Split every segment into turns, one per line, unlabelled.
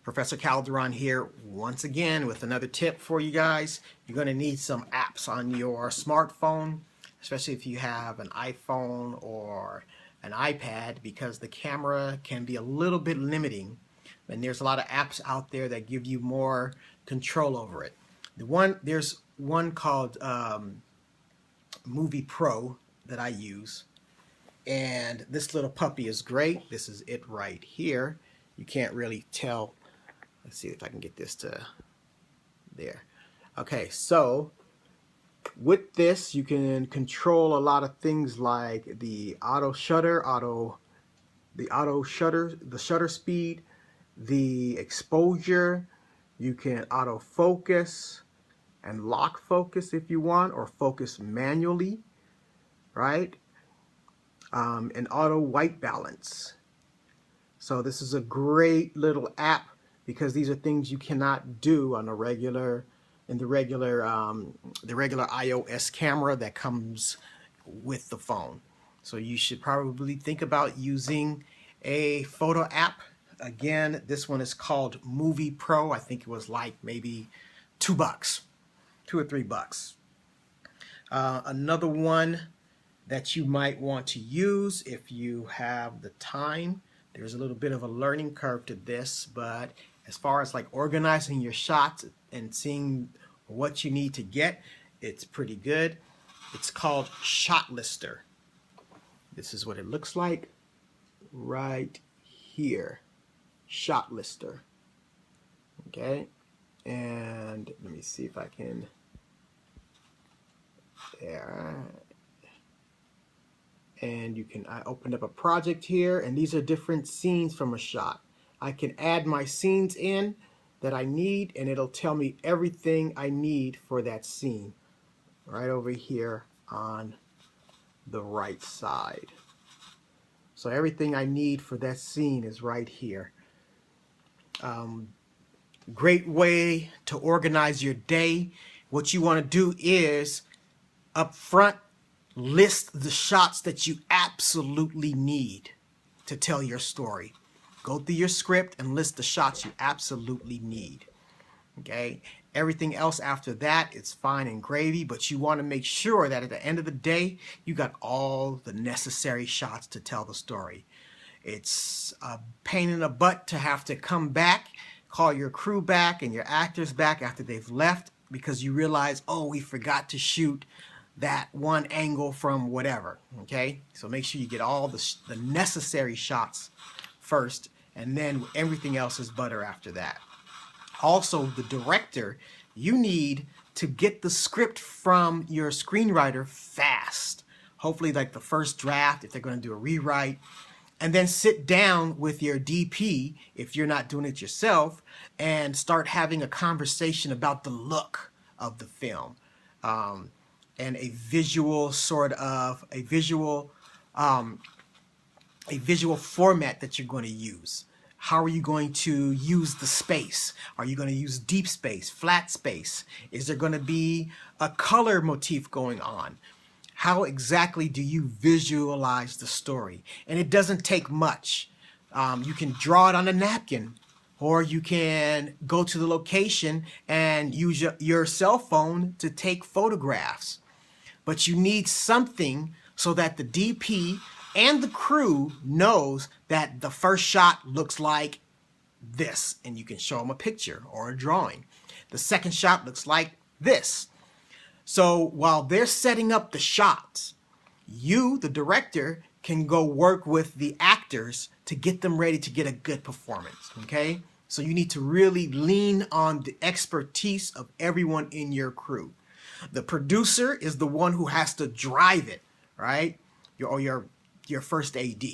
Professor Calderon here once again with another tip for you guys. You're going to need some apps on your smartphone, especially if you have an iPhone or an iPad, because the camera can be a little bit limiting, and there's a lot of apps out there that give you more control over it. There's one called Movie Pro that I use, and this little puppy is great. This is it right here. You can't really tell. Let's see if I can get this to there. Okay, so with this you can control a lot of things like the shutter speed, the exposure. You can auto focus and lock focus if you want, or focus manually, right? And auto white balance. So this is a great little app, because these are things you cannot do on the regular iOS camera that comes with the phone. So you should probably think about using a photo app. Again, this one is called Movie Pro. I think it was like maybe $2 or $3. Another one that you might want to use if you have the time. There's a little bit of a learning curve to this, but as far as like organizing your shots and seeing what you need to get, it's pretty good. It's called Shot Lister. This is what it looks like right here. Shot Lister. Okay, and let me see if I can. There. And I opened up a project here, and these are different scenes from a shot. I can add my scenes in that I need, and it'll tell me everything I need for that scene right over here on the right side. So everything I need for that scene is right here. Great way to organize your day. What you want to do is up front list the shots that you absolutely need to tell your story. Go through your script and list the shots you absolutely need. Okay? Everything else after that, it's fine and gravy, but you want to make sure that at the end of the day, you got all the necessary shots to tell the story. It's a pain in the butt to have to come back, call your crew back and your actors back after they've left, because you realize, oh, we forgot to shoot that one angle from whatever. Okay? So make sure you get all the necessary shots first, and then everything else is butter after that. Also, the director, you need to get the script from your screenwriter fast. Hopefully like the first draft, if they're going to do a rewrite, and then sit down with your DP, if you're not doing it yourself, and start having a conversation about the look of the film, and a visual format that you're going to use. How are you going to use the space? Are you going to use deep space, flat space? Is there going to be a color motif going on? How exactly do you visualize the story? And it doesn't take much. You can draw it on a napkin, or you can go to the location and use your cell phone to take photographs. But you need something so that the DP and the crew knows that the first shot looks like this, and you can show them a picture or a drawing. The second shot looks like this. So while they're setting up the shots, you, the director, can go work with the actors to get them ready to get a good performance, okay? So you need to really lean on the expertise of everyone in your crew. The producer is the one who has to drive it, right? Your first AD.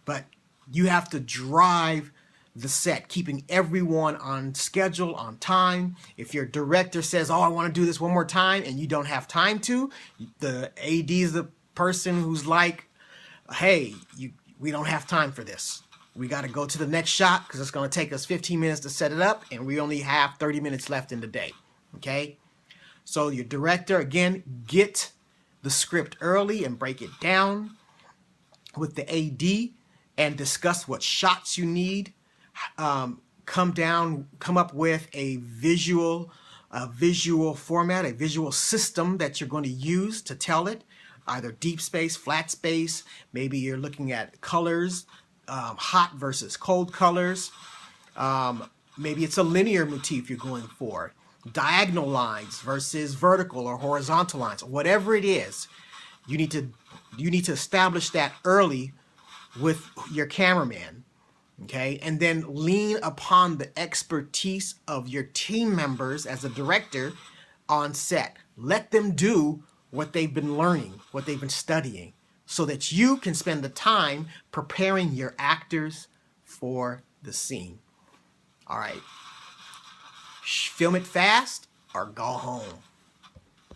But you have to drive the set, keeping everyone on schedule, on time. If your director says, oh, I want to do this one more time, and you don't have time to, the AD is the person who's like, hey, we don't have time for this. We got to go to the next shot because it's going to take us 15 minutes to set it up, and we only have 30 minutes left in the day. Okay? So your director, again, get the script early and break it down with the AD and discuss what shots you need, come up with a visual format, a visual system that you're going to use to tell it, either deep space, flat space. Maybe you're looking at colors, hot versus cold colors. Maybe it's a linear motif you're going for, diagonal lines versus vertical or horizontal lines. Whatever it is, you need to establish that early with your cameraman. Okay, and then lean upon the expertise of your team members as a director on set. Let them do what they've been learning, what they've been studying, so that you can spend the time preparing your actors for the scene. All right, film it fast or go home.